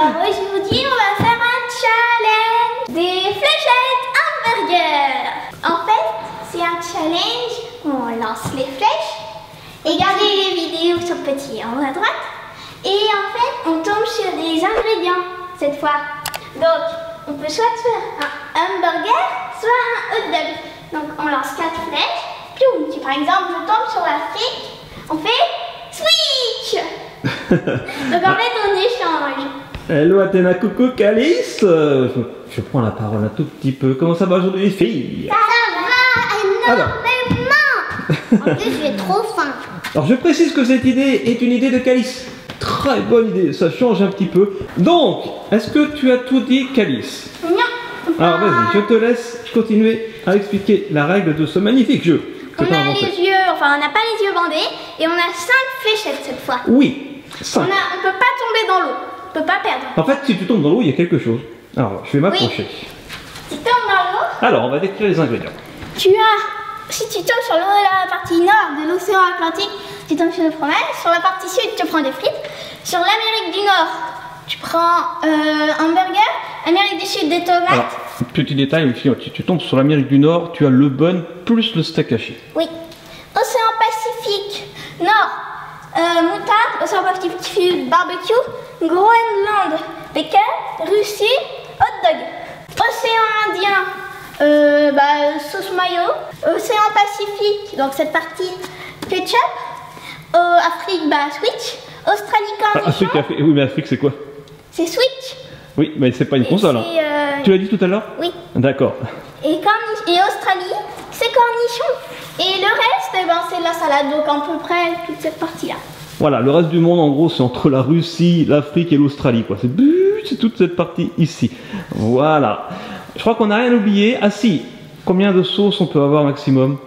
Alors aujourd'hui, on va faire un challenge des fléchettes hamburger. En fait, c'est un challenge où on lance les flèches et regardez les vidéos sur le petit en haut à droite. Et en fait, on tombe sur des ingrédients cette fois. Donc, on peut soit faire un hamburger, soit un hot dog. Donc, on lance 4 flèches. Ploum. Si par exemple, je tombe sur la fric, on fait switch. Donc en fait, on échange. Hello Athéna, coucou Calice. Je prends la parole un tout petit peu. Comment ça va aujourd'hui les filles? Ça va énormément. En plus, j'ai trop faim. Alors je précise que cette idée est une idée de Calice. Très bonne idée, ça change un petit peu. Donc, est-ce que tu as tout dit Calice? Non. Alors vas-y, je te laisse continuer à expliquer la règle de ce magnifique jeu. On a les yeux, enfin on n'a pas les yeux bandés et on a 5 fléchettes cette fois. Oui, 5. On peut pas tomber dans l'eau, on peut pas perdre. En fait, si tu tombes dans l'eau, il y a quelque chose. Alors, je vais m'approcher. Oui. Si tu tombes dans l'eau, alors, on va décrire les ingrédients. tu as, si tu tombes sur la partie nord de l'océan Atlantique, tu tombes sur le fromage. Sur la partie sud, tu prends des frites. Sur l'Amérique du Nord, tu prends un burger. Amérique du Sud, des tomates. Alors, petit détail, si tu tombes sur l'Amérique du Nord, tu as le bun plus le steak haché. Oui. Océan Pacifique Nord, moutarde. Océan Pacifique barbecue. Groenland, bacon. Russie, hot dog. Océan Indien, sauce mayo. Océan Pacifique, donc cette partie ketchup. Afrique, switch. Australie, cornichon. Afrique, oui, mais Afrique, c'est quoi? C'est switch. Oui, mais c'est pas une console. Hein. Tu l'as dit tout à l'heure? Oui. D'accord. Et Australie, c'est cornichon. Et le reste, c'est de la salade. Donc à peu près toute cette partie-là. Voilà, le reste du monde, en gros, c'est entre la Russie, l'Afrique et l'Australie, quoi. C'est toute cette partie ici. Voilà. Je crois qu'on n'a rien oublié. Ah si, combien de sauces on peut avoir maximum?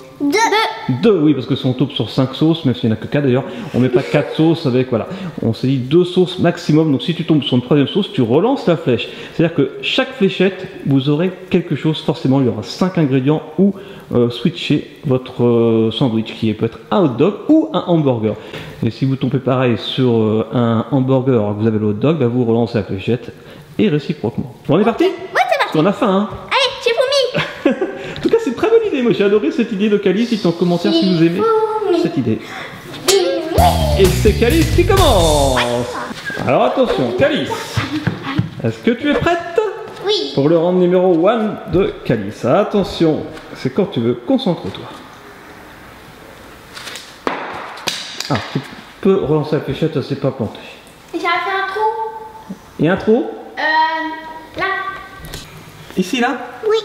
2, oui, parce que si on tombe sur 5 sauces, même s'il n'y en a que 4 d'ailleurs, on met pas 4 sauces avec, voilà. On s'est dit 2 sauces maximum, donc si tu tombes sur une 3e sauce, tu relances la flèche. C'est-à-dire que chaque fléchette, vous aurez quelque chose, forcément, il y aura 5 ingrédients ou switcher votre sandwich, qui peut être un hot dog ou un hamburger. Et si vous tombez pareil sur un hamburger, vous avez le hot dog, bah, vous relancez la fléchette et réciproquement. Bon, on est parti? Ouais, c'est parti. Parce qu'on a faim, hein. Allez, j'ai vomi. En tout cas, c'est une très bonne idée. Moi, j'ai adoré cette idée de Calice. Dites en commentaire si vous aimez cette idée. Et c'est Calice qui commence. Alors attention, Calice. Est-ce que tu es prête? Oui. Pour le round numéro 1 de Calice. Attention, c'est quand tu veux. Concentre-toi. Ah, tu peux relancer la fléchette, ça s'est pas planté. J'ai fait un trou. Il y a un trou? Là. Ici, là? Oui.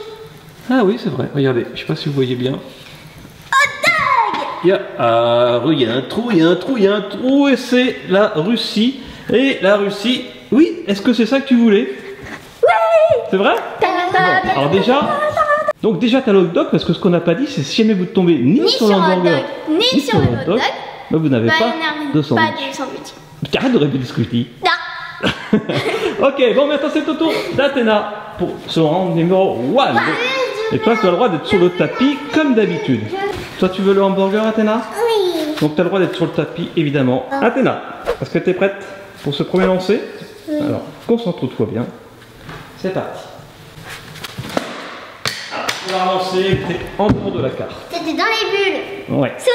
Ah oui, c'est vrai. Regardez, je sais pas si vous voyez bien. Hot dog. Il y a un trou, il y a un trou, il y a un trou, et c'est la Russie. Et la Russie, oui, est-ce que c'est ça que tu voulais? Oui. C'est vrai? Bon, alors déjà, donc déjà t'as le hot dog, parce que ce qu'on n'a pas dit, c'est si jamais vous tombez ni sur l'hamburger, ni sur le hot dog, bah, vous n'avez pas de sandwich. Pas de sandwich. Arrête de répéter ce que je dis. Non. Ok, bon maintenant c'est au tour d'Athéna pour ce round numéro 1. Et toi tu as le droit d'être sur le tapis comme d'habitude. Toi tu veux le hamburger Athéna? Oui. Donc tu as le droit d'être sur le tapis évidemment. Athéna, est-ce que tu es prête pour ce premier lancer? Oui. Alors concentre-toi bien. C'est parti. Alors, tu vas lancer, tu es en dehors de la carte. C'était dans les bulles. Ouais. C'est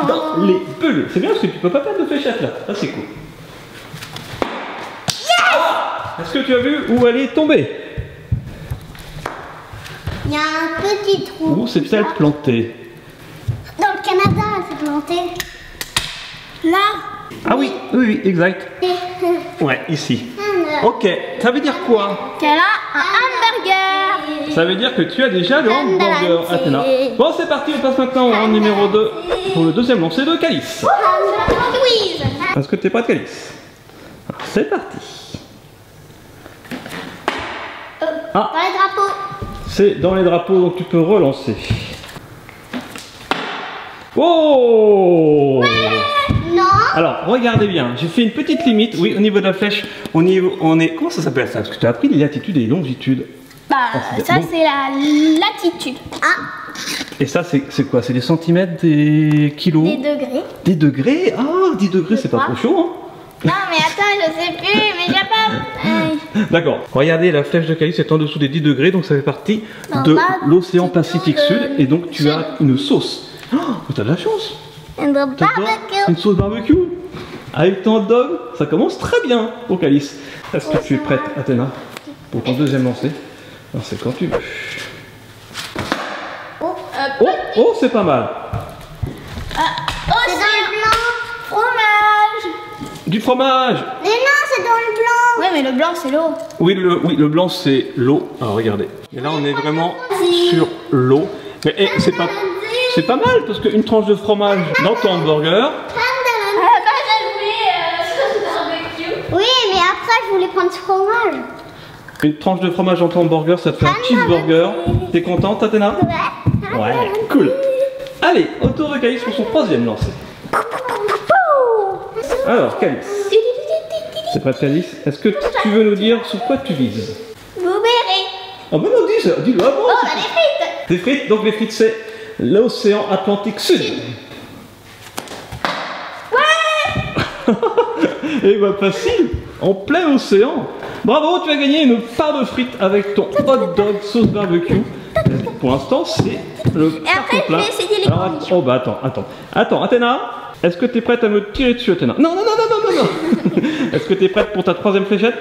Dans les bulles. C'est bien parce que tu peux pas perdre de fléchette là. Ça c'est cool. Est-ce que tu as vu où elle est tombée? Il y a un petit trou. Où s'est-elle plantée? Dans le Canada, elle s'est plantée. Là. Ah oui, oui, oui, exact. Ouais, ici. Ok, ça veut dire quoi? Qu'elle a un hamburger. Ça veut dire que tu as déjà le hamburger, Athéna. Bon, c'est parti, on passe maintenant au round numéro 2 pour le deuxième lancer de Calice. Quiz. Est-ce que tu es prête, Calice? Alors, c'est parti. Dans les drapeaux. C'est dans les drapeaux, donc tu peux relancer. Oh! Non. Alors, regardez bien, j'ai fait une petite limite. Oui, au niveau de la flèche, on est... Comment ça s'appelle ça? Parce que tu as appris les latitudes et les longitudes. Ça, c'est la latitude. Ah. Et ça, c'est quoi? C'est des centimètres, des kilos? Des degrés. Des degrés? Ah, 10 degrés, c'est pas trop chaud, hein? Non, mais attends, je sais plus, mais j'ai pas. D'accord. Regardez, la flèche de Calice est en dessous des 10 degrés, donc ça fait partie de l'océan Pacifique Sud. Et donc tu as une sauce. Oh, t'as de la chance. T'adores une sauce barbecue avec ton hot dog. Ça commence très bien pour Calice. Est-ce que tu es prête, Athéna, pour ton deuxième lancer? Alors c'est quand tu veux. Oh, c'est pas mal. C'est dans le blanc. Fromage. Du fromage. Mais non, c'est dans le blanc. Ouais, mais le blanc, c'est l'eau. Oui, le blanc c'est l'eau. Alors regardez. Et là on est vraiment sur l'eau. Mais c'est pas mal parce qu'une tranche de fromage dans ton hamburger. Oui, mais après je voulais prendre ce fromage. Une tranche de fromage dans ton hamburger, ça te fait un cheeseburger. T'es contente, Athéna? Ouais, cool. Allez, autour de Calice pour son troisième lancer. Alors, Calice. C'est prêt, Calice? Est-ce que tu veux nous dire sur quoi tu vises? Vous verrez. Ah bah non, dis-le avant. Oh, bah des frites. Des frites, donc les frites c'est l'océan Atlantique Sud. Ouais. Et bah facile, en plein océan. Bravo, tu as gagné une part de frites avec ton hot dog sauce barbecue. Pour l'instant, c'est le carton plein. Je vais essayer les cornichons. Oh bah attends, Athéna, est-ce que tu es prête à me tirer dessus, Athéna? Non. Est-ce que tu es prête pour ta troisième fléchette?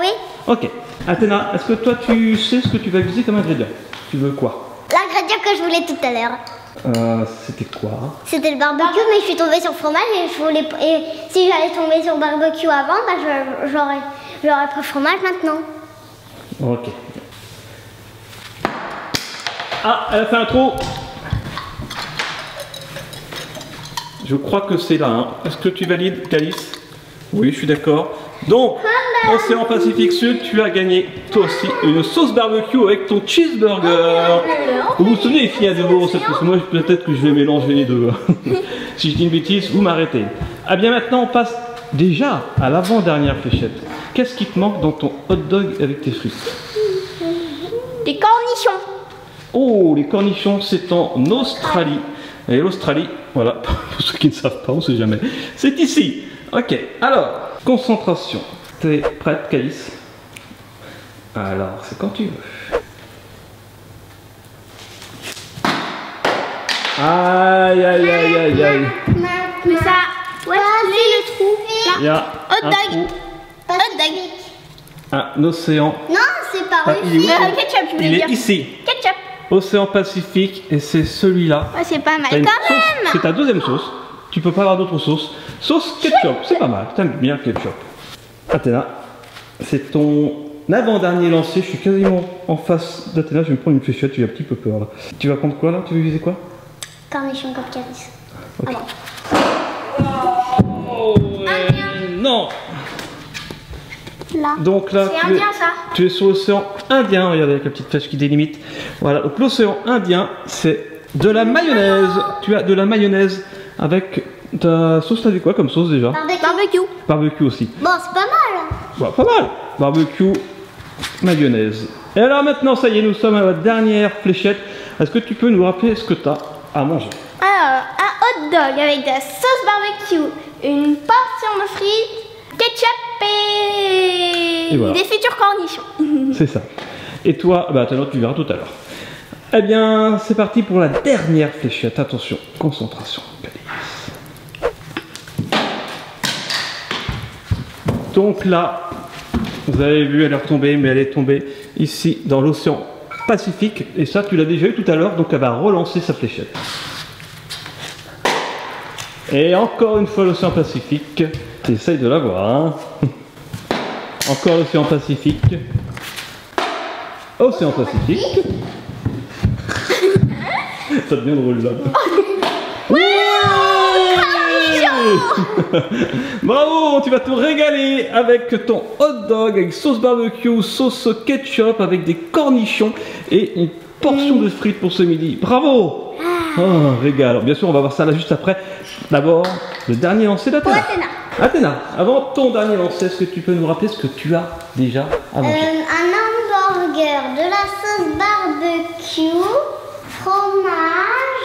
Oui. Ok. Athéna, est-ce que toi tu sais ce que tu vas viser comme ingrédient? Tu veux quoi? L'ingrédient que je voulais tout à l'heure. C'était quoi? C'était le barbecue, mais je suis tombée sur le fromage et si j'allais tomber sur le barbecue avant, bah j'aurais pris le fromage maintenant. Ok. Ah, elle a fait un trou. Je crois que c'est là. Hein. Est-ce que tu valides, Calice? Oui, je suis d'accord. Donc, Océan Pacifique Sud, tu as gagné toi aussi une sauce barbecue avec ton cheeseburger. Vous vous souvenez, les filles, à zéro recettes? Parce que moi, peut-être que je vais mélanger les deux. Si je dis une bêtise, vous m'arrêtez. Ah bien, maintenant, on passe déjà à l'avant-dernière fléchette. Qu'est-ce qui te manque dans ton hot dog avec tes frites? Des cornichons. Oh, les cornichons, c'est en Australie. Et l'Australie, voilà, pour ceux qui ne savent pas, on ne sait jamais, c'est ici. Ok, alors, concentration. T'es prête, Calice? Alors, c'est quand tu veux. Aïe. Mais ça, ouais, le trou. Il y a hot dog. un océan. Non, c'est pas il est où? Ketchup, je voulais Il dire. est ici. Ketchup. Océan Pacifique, et c'est celui-là. Ouais, c'est pas mal T'as une quand sauce, même. c'est ta deuxième sauce. Tu peux pas avoir d'autre sauce. Sauce ketchup, c'est pas mal. T'aimes bien le ketchup. Athéna, c'est ton avant-dernier lancer. Je suis quasiment en face d'Athéna. Je vais me prendre une fléchette. J'ai un petit peu peur là. Tu vas prendre quoi là? Tu veux viser quoi? Cornichon comme Calice. Okay. Oh, non. Là. Donc là, c'est indien ça. Tu es sur l'océan Indien. Regardez avec la petite flèche qui délimite. Voilà. Donc l'océan Indien, c'est de la mayonnaise. Tu as de la mayonnaise avec ta sauce. T'avais quoi comme sauce déjà? Barbecue. Barbecue aussi. Bon, c'est pas mal. Bah, pas mal. Barbecue, mayonnaise. Et alors maintenant, ça y est, nous sommes à la dernière fléchette. Est-ce que tu peux nous rappeler ce que tu as à manger? Alors, un hot dog avec de la sauce barbecue, une portion de frites, ketchup et voilà. Des futurs cornichons. C'est ça. Et toi, bah attends, tu verras tout à l'heure. Eh bien, c'est parti pour la dernière fléchette. Attention, concentration. Donc là, vous avez vu, elle est retombée, mais elle est tombée ici dans l'océan Pacifique. Et ça, tu l'as déjà eu tout à l'heure, donc elle va relancer sa fléchette. Et encore une fois, l'océan Pacifique. Tu essayes de la voir, hein. Encore l'océan Pacifique. Océan Pacifique. Ça devient drôle là. Bravo, tu vas te régaler avec ton hot dog avec sauce barbecue, sauce ketchup avec des cornichons et une portion de frites pour ce midi. Bravo. Oh, régal. Bien sûr, on va voir ça là juste après. D'abord, le dernier lancer d'Athéna. Athéna, avant ton dernier lancer, est-ce que tu peux nous rappeler ce que tu as déjà à manger? Un hamburger, de la sauce barbecue, fromage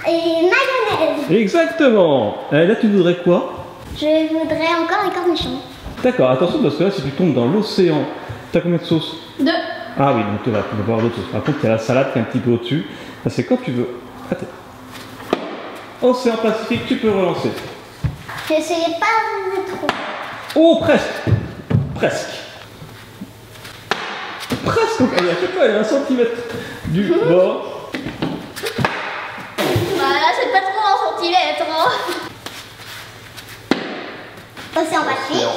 et mayonnaise. Exactement. Et là, tu voudrais quoi? Je voudrais encore les cornichons. D'accord, attention parce que là, si tu tombes dans l'océan, t'as combien de sauces? 2. Ah oui, donc tu vas avoir d'autres sauces. Par contre, il y a la salade qui est un petit peu au-dessus. Ça, c'est quand tu veux. Attends. Océan Pacifique, tu peux relancer. J'essayais pas de trop. Oh, presque. Presque. Presque. Elle a fait quoi? Elle est 1 centimètre du bord. Voilà, c'est pas trop en centimètres. Océan Pacifique.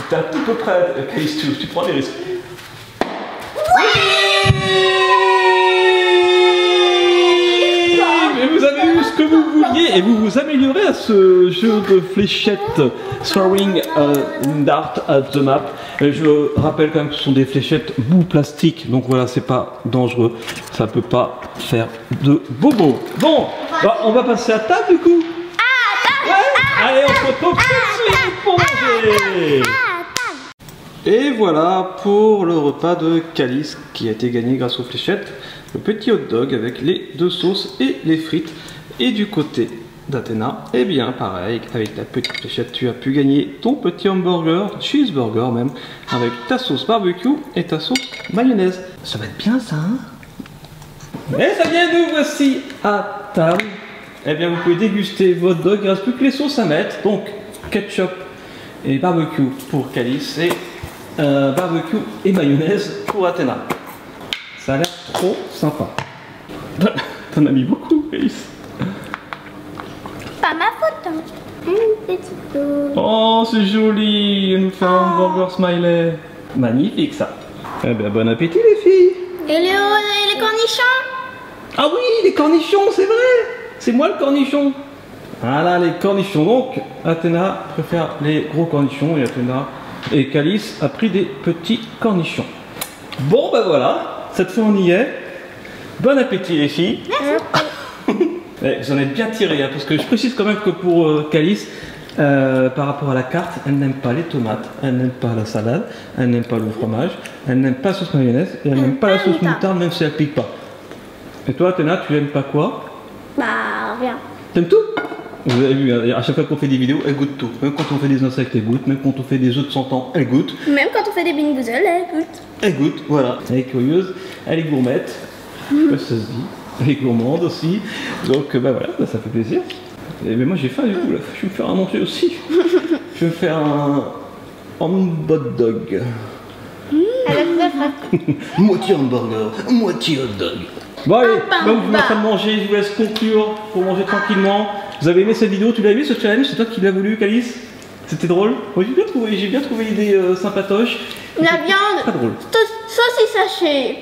T'es un petit peu près, Calice, tu prends des risques. Mais vous avez eu ce que vous vouliez et vous vous améliorez à ce jeu de fléchettes Throwing Dart at the Map. Et je rappelle quand même que ce sont des fléchettes bout plastique, donc voilà, c'est pas dangereux, ça peut pas faire de bobo. Bon, bah, on va passer à table du coup. Allez, on se retrouve tout de suite pour manger. Et voilà pour le repas de Calice qui a été gagné grâce aux fléchettes. Le petit hot dog avec les 2 sauces et les frites. Et du côté d'Athéna, eh bien pareil, avec la petite fléchette, tu as pu gagner ton petit hamburger, cheeseburger même, avec ta sauce barbecue et ta sauce mayonnaise. Ça va être bien ça, hein? Et ça vient, nous voici à table. Eh bien vous pouvez déguster votre dog, il ne reste plus que les sauces à mettre. Donc ketchup et barbecue pour Calice et barbecue et mayonnaise pour Athéna. Ça a l'air trop sympa. T'en as mis beaucoup, Calice. Pas ma faute. Hein. Une petite dose. Oh, c'est joli. Elle nous fait un hamburger smiley. Magnifique ça. Eh bien, bon appétit les filles. Et les cornichons? Ah oui, les cornichons, c'est vrai. C'est moi le cornichon. Voilà les cornichons. Donc, Athéna préfère les gros cornichons et Athéna et Calice a pris des petits cornichons. Bon, ben voilà. Cette fois, on y est. Bon appétit les filles. Merci. Vous en êtes bien tiré, hein, parce que je précise quand même que pour Calice, par rapport à la carte, elle n'aime pas les tomates, elle n'aime pas la salade, elle n'aime pas le fromage, elle n'aime pas la sauce mayonnaise et elle n'aime pas la sauce moutarde, même si elle pique pas. Et toi, Athéna, tu aimes pas quoi? Bah, rien. T'aimes tout? Vous avez vu, hein, à chaque fois qu'on fait des vidéos, elle goûte tout. Même quand on fait des insectes, elle goûte. Même quand on fait des œufs de 100 ans, elle goûte. Même quand on fait des bingouzles, elle goûte. Elle goûte, voilà. Elle est curieuse, elle est gourmette. Je sais pas si ça se dit. Elle est gourmande aussi. Donc, bah voilà, bah, ça fait plaisir. Et, mais moi, j'ai faim du coup, là. Je vais me faire à manger aussi. Je vais me faire un hot dog. Moitié hamburger, moitié hot dog. Bon allez, donc vous êtes en train de manger, je vous laisse conclure pour manger tranquillement. Vous avez aimé cette vidéo, tu l'as aimé ce challenge? C'est toi qui l'as voulu, Calice? C'était drôle? Moi j'ai bien trouvé l'idée sympatoche. La viande, très drôle. saucisse hachée.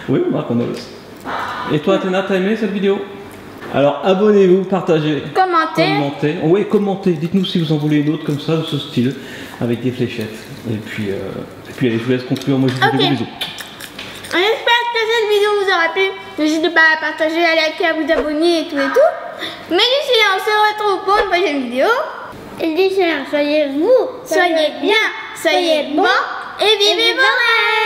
Oui, on marque en os. Et toi, Athéna, t'as aimé cette vidéo? Alors abonnez-vous, partagez, commentez. Oh, ouais, commentez, dites-nous si vous en voulez une autre comme ça, de ce style, avec des fléchettes. Et puis allez, je vous laisse conclure, moi je vous dis des bisous. On espère que cette vidéo vous aura plu. N'hésitez pas à partager, à liker, à vous abonner et tout et tout. Mais d'ici là, on se retrouve pour une prochaine vidéo. Et d'ici là, soyez bien, soyez bons et vivez vos rêves.